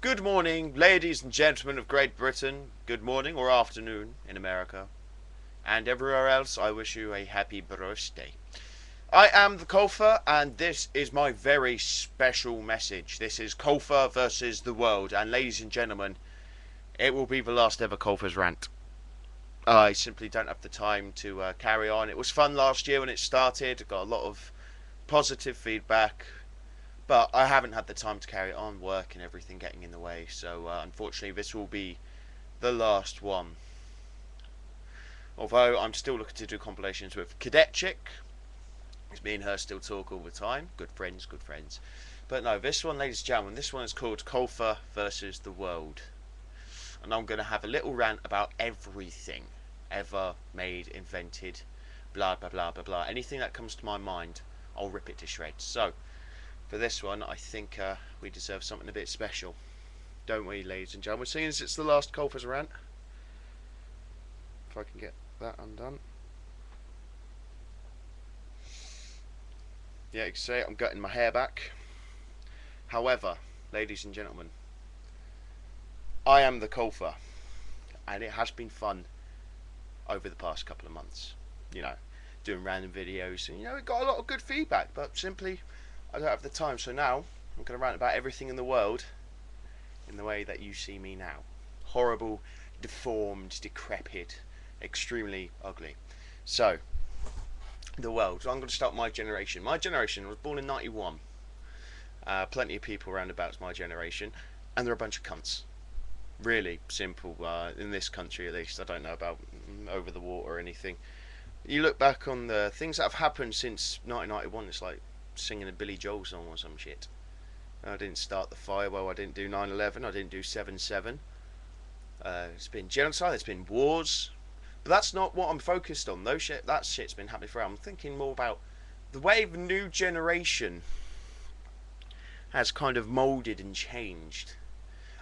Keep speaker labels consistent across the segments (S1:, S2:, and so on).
S1: Good morning, ladies and gentlemen of Great Britain. Good morning or afternoon in America. And everywhere else, I wish you a happy birthday. I am the Colfer, and this is my very special message. This is Colfer versus the world. And ladies and gentlemen, it will be the last ever Colfer's rant. I simply don't have the time to carry on. It was fun last year when it started. Got a lot of positive feedback. But I haven't had the time to carry it on, work and everything getting in the way. So unfortunately, this will be the last one. Although I'm still looking to do compilations with Cadet Chick. It's me and her still talk all the time. Good friends, good friends. But no, this one, ladies and gentlemen, this one is called Colfer versus the world. And I'm going to have a little rant about everything ever made, invented, blah, blah, blah, blah, blah. Anything that comes to my mind, I'll rip it to shreds. So, for this one, I think we deserve something a bit special. Don't we, ladies and gentlemen? Seeing as it's the last Colfer's rant. If I can get that undone. Yeah, you can see I'm gutting my hair back. However, ladies and gentlemen, I am the Colfer. And it has been fun over the past couple of months. You know, doing random videos. And, you know, it got a lot of good feedback. But simply, I don't have the time, so now I'm going to rant about everything in the world in the way that you see me now. Horrible, deformed, decrepit, extremely ugly. So, the world. So I'm going to start my generation. My generation was born in 91. Plenty of people around about my generation, and they're a bunch of cunts. Really simple, in this country at least. I don't know about over the water or anything. You look back on the things that have happened since 1991, it's like singing a Billy Joel song or some shit. I didn't start the fire, well, I didn't do 9/11, I didn't do 7/7. It's been genocide, it's been wars, but that's not what I'm focused on. That shit's been happening forever. I'm thinking more about the way the new generation has kind of moulded and changed.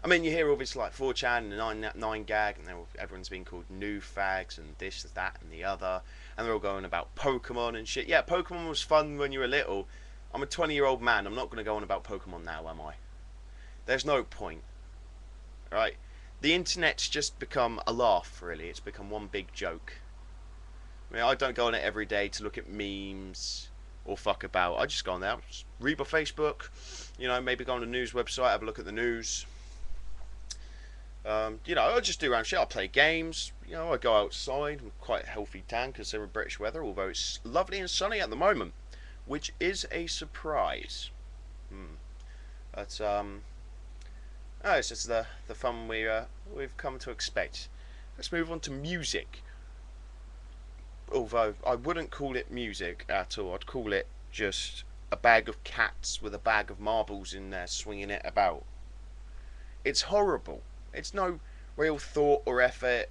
S1: I mean, you hear all this like 4chan and 9gag, and everyone's been called new fags and this, that, and the other, and they're all going about Pokemon and shit. Yeah, Pokemon was fun when you were little. I'm a 20-year-old man. I'm not going to go on about Pokemon now, am I? There's no point. Right? The internet's just become a laugh, really. It's become one big joke. I mean, I don't go on it every day to look at memes or fuck about. I just go on there, just read my Facebook, you know, maybe go on a news website, have a look at the news. You know, I just do around shit. I play games. You know, I go outside. I'm quite a healthy tan considering British weather, although it's lovely and sunny at the moment, which is a surprise. But oh, it's just the fun we've come to expect. Let's move on to music. Although I wouldn't call it music at all. I'd call it just a bag of cats with a bag of marbles in there swinging it about. It's horrible. It's no real thought or effort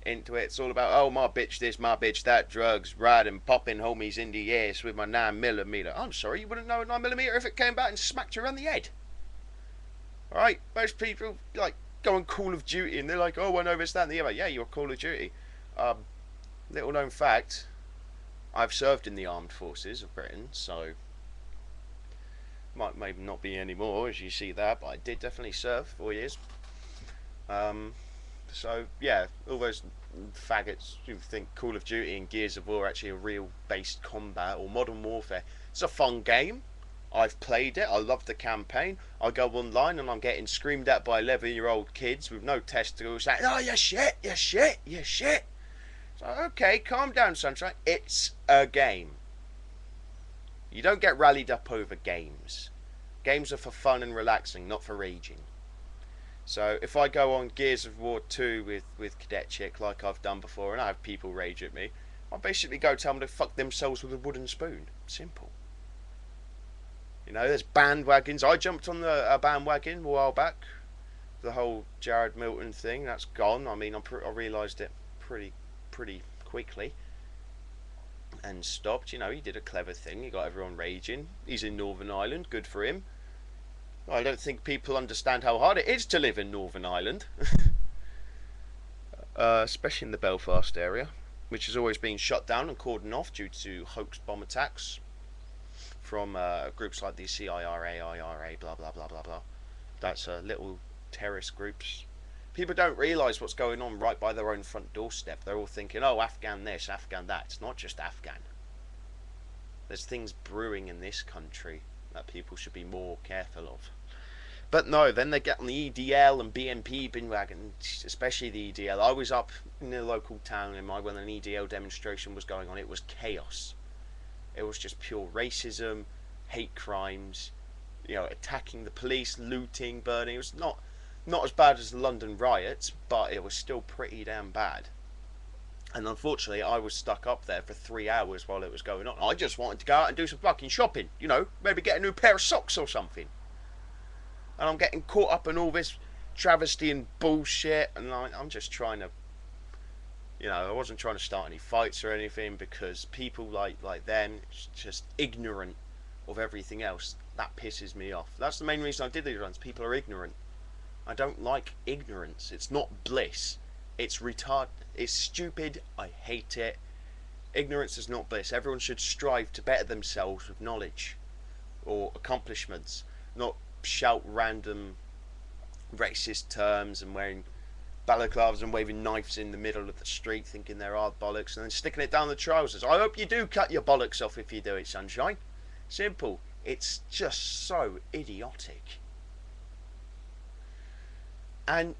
S1: into it. It's all about, oh, my bitch this, my bitch that, drugs, riding, popping homies in the ass with my 9mm. I'm sorry, you wouldn't know a 9mm if it came back and smacked you around the head. Alright, most people, like, go on Call of Duty and they're like, oh, I know this, that, and the other. Yeah, you're Call of Duty. Little known fact, I've served in the armed forces of Britain, so might maybe not be anymore as you see that, but I did definitely serve 4 years. So yeah, all those faggots who think Call of Duty and Gears of War are actually a real based combat or modern warfare. It's a fun game. I've played it. I love the campaign. I go online and I'm getting screamed at by 11-year-old kids with no testicles saying, "Oh, you shit, you shit, you shit." So okay, calm down, sunshine. It's a game. You don't get rallied up over games. Games are for fun and relaxing, not for raging. So if I go on Gears of War 2 with Cadet Chick like I've done before and I have people rage at me, I'll basically go tell them to fuck themselves with a wooden spoon. Simple. You know, there's bandwagons. I jumped on a bandwagon a while back. The whole Jared Milton thing, that's gone. I mean, I realised it pretty quickly and stopped. You know, he did a clever thing. He got everyone raging. He's in Northern Ireland. Good for him. I don't think people understand how hard it is to live in Northern Ireland. Especially in the Belfast area, which has always been shut down and cordoned off due to hoax bomb attacks from groups like the CIRA, IRA, blah blah blah blah blah. That's a little terrorist groups. People don't realise what's going on right by their own front doorstep. They're all thinking, oh, Afghan this, Afghan that. It's not just Afghan. There's things brewing in this country that people should be more careful of. But no, then they get on the EDL and BNP bandwagon, especially the EDL. I was up in the local town when an EDL demonstration was going on. It was chaos. It was just pure racism, hate crimes, attacking the police, looting, burning. It was not as bad as the London riots, but it was still pretty damn bad. And unfortunately, I was stuck up there for 3 hours while it was going on. I just wanted to go out and do some fucking shopping, maybe get a new pair of socks or something. And I'm getting caught up in all this travesty and bullshit, and I'm just trying to, I wasn't trying to start any fights or anything, because people like them, just ignorant of everything else, that pisses me off. That's the main reason I did these runs. People are ignorant. I don't like ignorance. It's not bliss. It's retard. It's stupid. I hate it. Ignorance is not bliss. Everyone should strive to better themselves with knowledge or accomplishments, not shout random racist terms and wearing balaclavas and waving knives in the middle of the street thinking they're hard bollocks and then sticking it down the trousers. I hope you do cut your bollocks off if you do it, sunshine. Simple. It's just so idiotic. And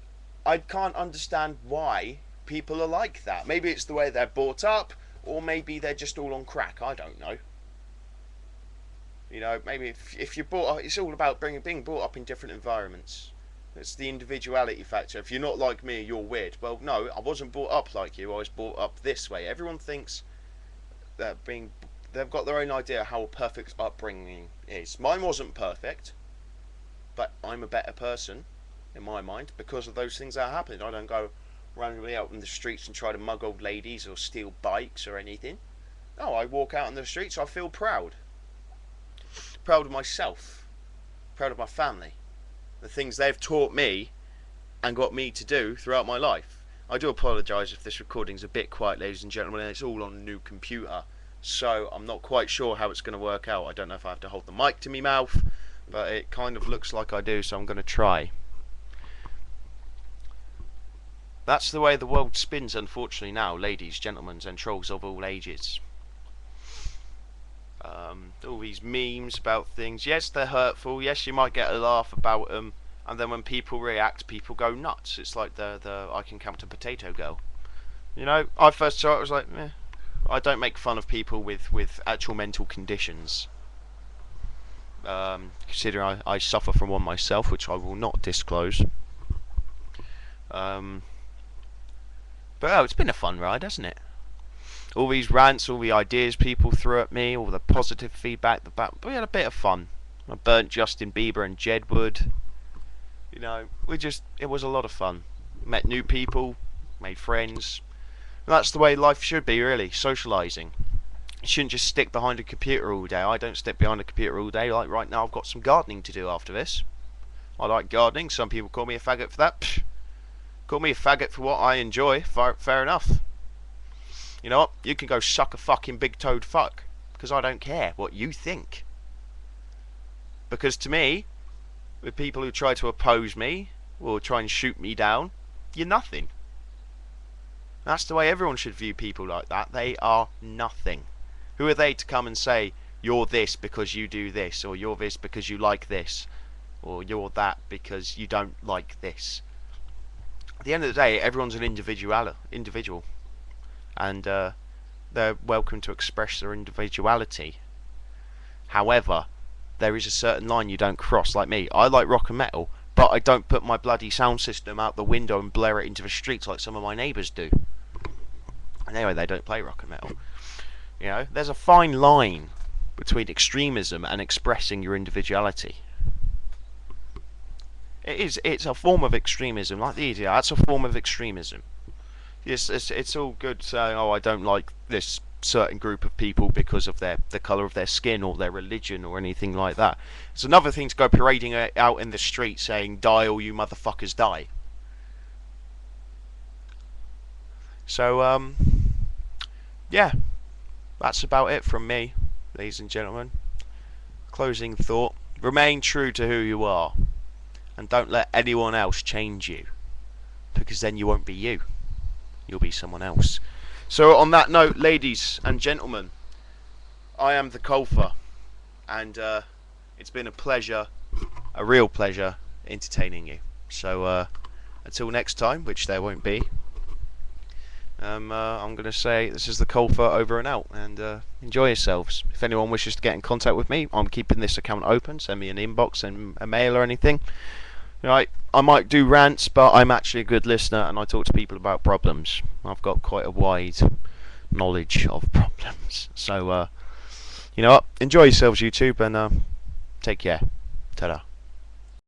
S1: I can't understand why people are like that. Maybe it's the way they're brought up, or maybe they're just all on crack. I don't know. Maybe if you're brought up, it's all about being brought up in different environments. It's the individuality factor. If you're not like me, you're weird. Well, no, I wasn't brought up like you. I was brought up this way. Everyone thinks that they've got their own idea how a perfect upbringing is. Mine wasn't perfect, but I'm a better person in my mind because of those things that happened. I don't go randomly out in the streets and try to mug old ladies or steal bikes or anything. No, I walk out in the streets. I feel proud. Proud of myself. Proud of my family. The things they've taught me and got me to do throughout my life. I do apologise if this recording's a bit quiet, ladies and gentlemen, and it's all on a new computer, so I'm not quite sure how it's going to work out. I don't know if I have to hold the mic to me mouth, but it kind of looks like I do, so I'm going to try. That's the way the world spins, unfortunately, now, ladies, gentlemen, and trolls of all ages. All these memes about things. Yes, they're hurtful. Yes, you might get a laugh about them, and then when people react, people go nuts. It's like the I can count a potato girl. I first saw it, I was like, meh. I don't make fun of people with actual mental conditions. Considering I suffer from one myself, which I will not disclose. But it's been a fun ride, hasn't it? All these rants, all the ideas people threw at me, all the positive feedback, we had a bit of fun. I burnt Justin Bieber and Jedward. It was a lot of fun. Met new people, made friends. And that's the way life should be, really, socialising. You shouldn't just stick behind a computer all day. I don't stick behind a computer all day. Like right now, I've got some gardening to do after this. I like gardening. Some people call me a faggot for that. Psh. Call me a faggot for what I enjoy. Fair enough. You know what? You can go suck a fucking big-toed fuck. Because I don't care what you think. Because to me, with people who try to oppose me, or try and shoot me down, you're nothing. That's the way everyone should view people like that. They are nothing. Who are they to come and say, you're this because you do this, or you're this because you like this, or you're that because you don't like this? At the end of the day, everyone's an individual. And they're welcome to express their individuality. However, there is a certain line you don't cross, like me. I like rock and metal, but I don't put my bloody sound system out the window and blare it into the streets like some of my neighbours do. And anyway, they don't play rock and metal. There's a fine line between extremism and expressing your individuality. It's a form of extremism, like the idiot. That's a form of extremism. Yes, it's all good saying, oh, I don't like this certain group of people because of the colour of their skin or their religion or anything like that. It's another thing to go parading out in the street saying, die all you motherfuckers die. So, yeah, that's about it from me, ladies and gentlemen. Closing thought, remain true to who you are. and don't let anyone else change you, because then you won't be you. You'll be someone else. So on that note, ladies and gentlemen, I am the Colfer, and it's been a pleasure, a real pleasure, entertaining you. So until next time, which there won't be, I'm going to say this is the Colfer over and out, and enjoy yourselves. If anyone wishes to get in contact with me, I'm keeping this account open. Send me an inbox and a mail or anything. Right, I might do rants, but I'm actually a good listener, and I talk to people about problems. I've got quite a wide knowledge of problems. So, you know what? Enjoy yourselves, YouTube, and take care. Ta-da.